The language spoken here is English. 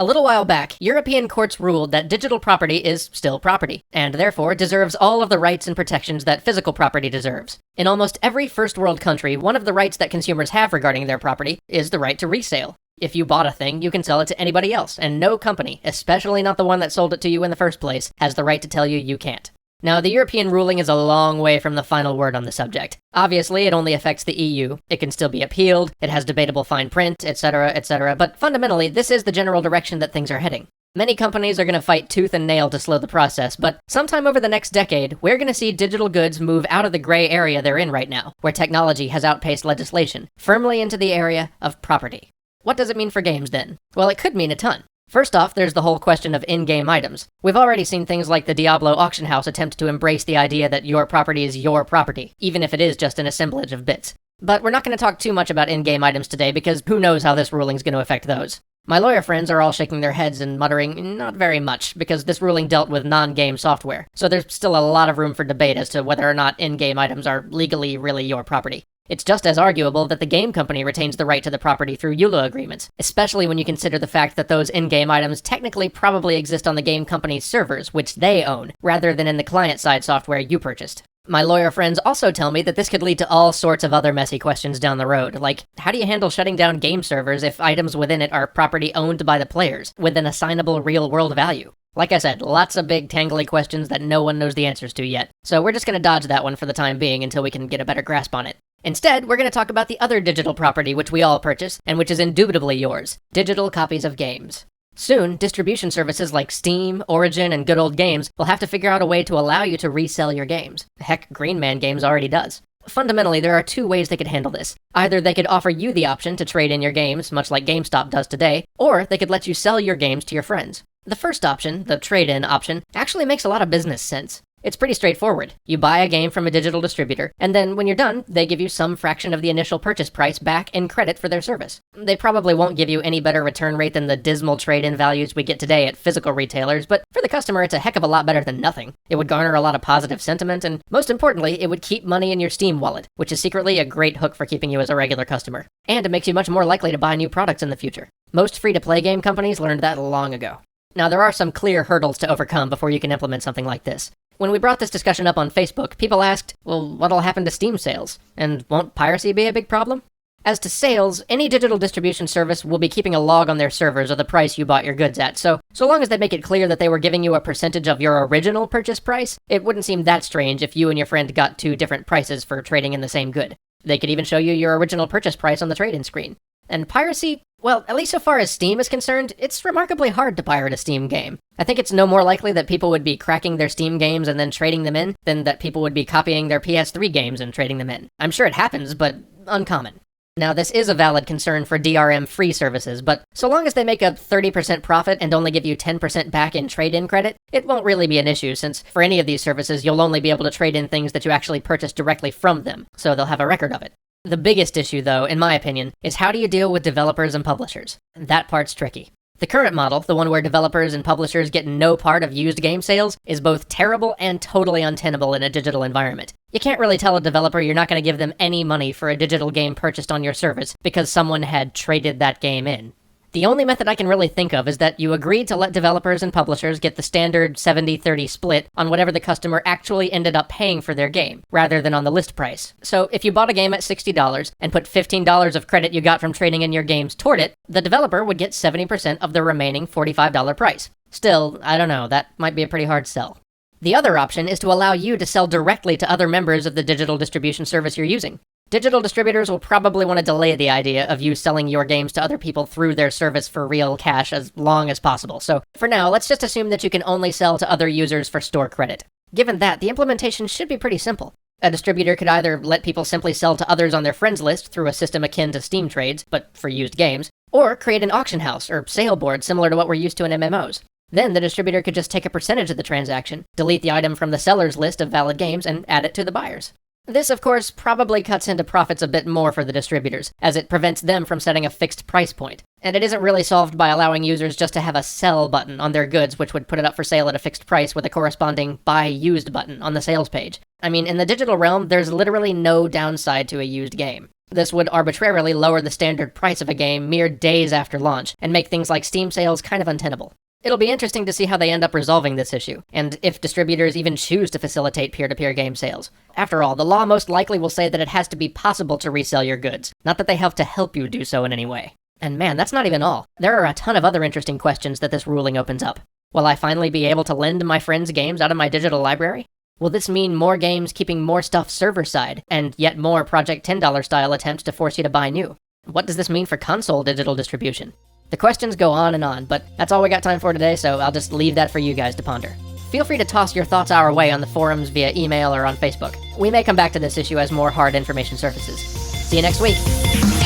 A little while back, European courts ruled that digital property is still property, and therefore deserves all of the rights and protections that physical property deserves. In almost every first world country, one of the rights that consumers have regarding their property is the right to resale. If you bought a thing, you can sell it to anybody else, and no company, especially not the one that sold it to you in the first place, has the right to tell you can't. Now, the European ruling is a long way from the final word on the subject. Obviously, it only affects the EU. It can still be appealed, it has debatable fine print, etc., but fundamentally, this is the general direction that things are heading. Many companies are going to fight tooth and nail to slow the process, but sometime over the next decade, we're going to see digital goods move out of the gray area they're in right now, where technology has outpaced legislation, firmly into the area of property. What does it mean for games, then? Well, it could mean a ton. First off, there's the whole question of in-game items. We've already seen things like the Diablo auction house attempt to embrace the idea that your property is your property, even if it is just an assemblage of bits. But we're not going to talk too much about in-game items today because who knows how this ruling's going to affect those. My lawyer friends are all shaking their heads and muttering, not very much, because this ruling dealt with non-game software, so there's still a lot of room for debate as to whether or not in-game items are legally really your property. It's just as arguable that the game company retains the right to the property through EULA agreements, especially when you consider the fact that those in-game items technically probably exist on the game company's servers, which they own, rather than in the client-side software you purchased. My lawyer friends also tell me that this could lead to all sorts of other messy questions down the road, like how do you handle shutting down game servers if items within it are property owned by the players, with an assignable real-world value? Like I said, lots of big tangly questions that no one knows the answers to yet, so we're just going to dodge that one for the time being until we can get a better grasp on it. Instead, we're going to talk about the other digital property which we all purchase, and which is indubitably yours: digital copies of games. Soon, distribution services like Steam, Origin, and Good Old Games will have to figure out a way to allow you to resell your games. Heck, Green Man Games already does. Fundamentally, there are two ways they could handle this. Either they could offer you the option to trade in your games, much like GameStop does today, or they could let you sell your games to your friends. The first option, the trade-in option, actually makes a lot of business sense. It's pretty straightforward. You buy a game from a digital distributor, and then when you're done, they give you some fraction of the initial purchase price back in credit for their service. They probably won't give you any better return rate than the dismal trade-in values we get today at physical retailers, but for the customer, it's a heck of a lot better than nothing. It would garner a lot of positive sentiment, and most importantly, it would keep money in your Steam wallet, which is secretly a great hook for keeping you as a regular customer. And it makes you much more likely to buy new products in the future. Most free-to-play game companies learned that long ago. Now, there are some clear hurdles to overcome before you can implement something like this. When we brought this discussion up on Facebook, people asked, well, what'll happen to Steam sales? And won't piracy be a big problem? As to sales, any digital distribution service will be keeping a log on their servers of the price you bought your goods at, so long as they make it clear that they were giving you a percentage of your original purchase price, it wouldn't seem that strange if you and your friend got two different prices for trading in the same good. They could even show you your original purchase price on the trade-in screen. And piracy? Well, at least so far as Steam is concerned, it's remarkably hard to pirate a Steam game. I think it's no more likely that people would be cracking their Steam games and then trading them in than that people would be copying their PS3 games and trading them in. I'm sure it happens, but uncommon. Now, this is a valid concern for DRM-free services, but so long as they make a 30% profit and only give you 10% back in trade-in credit, it won't really be an issue, since for any of these services, you'll only be able to trade in things that you actually purchased directly from them, so they'll have a record of it. The biggest issue, though, in my opinion, is how do you deal with developers and publishers? That part's tricky. The current model, the one where developers and publishers get no part of used game sales, is both terrible and totally untenable in a digital environment. You can't really tell a developer you're not going to give them any money for a digital game purchased on your service because someone had traded that game in. The only method I can really think of is that you agree to let developers and publishers get the standard 70-30 split on whatever the customer actually ended up paying for their game, rather than on the list price. So if you bought a game at $60 and put $15 of credit you got from trading in your games toward it, the developer would get 70% of the remaining $45 price. Still, I don't know, that might be a pretty hard sell. The other option is to allow you to sell directly to other members of the digital distribution service you're using. Digital distributors will probably want to delay the idea of you selling your games to other people through their service for real cash as long as possible, so for now, let's just assume that you can only sell to other users for store credit. Given that, the implementation should be pretty simple. A distributor could either let people simply sell to others on their friends list through a system akin to Steam trades, but for used games, or create an auction house or sale board similar to what we're used to in MMOs. Then the distributor could just take a percentage of the transaction, delete the item from the seller's list of valid games, and add it to the buyer's. This, of course, probably cuts into profits a bit more for the distributors, as it prevents them from setting a fixed price point. And it isn't really solved by allowing users just to have a sell button on their goods, which would put it up for sale at a fixed price with a corresponding buy used button on the sales page. I mean, in the digital realm, there's literally no downside to a used game. This would arbitrarily lower the standard price of a game mere days after launch, and make things like Steam sales kind of untenable. It'll be interesting to see how they end up resolving this issue, and if distributors even choose to facilitate peer-to-peer game sales. After all, the law most likely will say that it has to be possible to resell your goods, not that they have to help you do so in any way. And man, that's not even all. There are a ton of other interesting questions that this ruling opens up. Will I finally be able to lend my friends games out of my digital library? Will this mean more games keeping more stuff server-side, and yet more Project $10 style attempts to force you to buy new? What does this mean for console digital distribution? The questions go on, but that's all we got time for today, so I'll just leave that for you guys to ponder. Feel free to toss your thoughts our way on the forums via email or on Facebook. We may come back to this issue as more hard information surfaces. See you next week!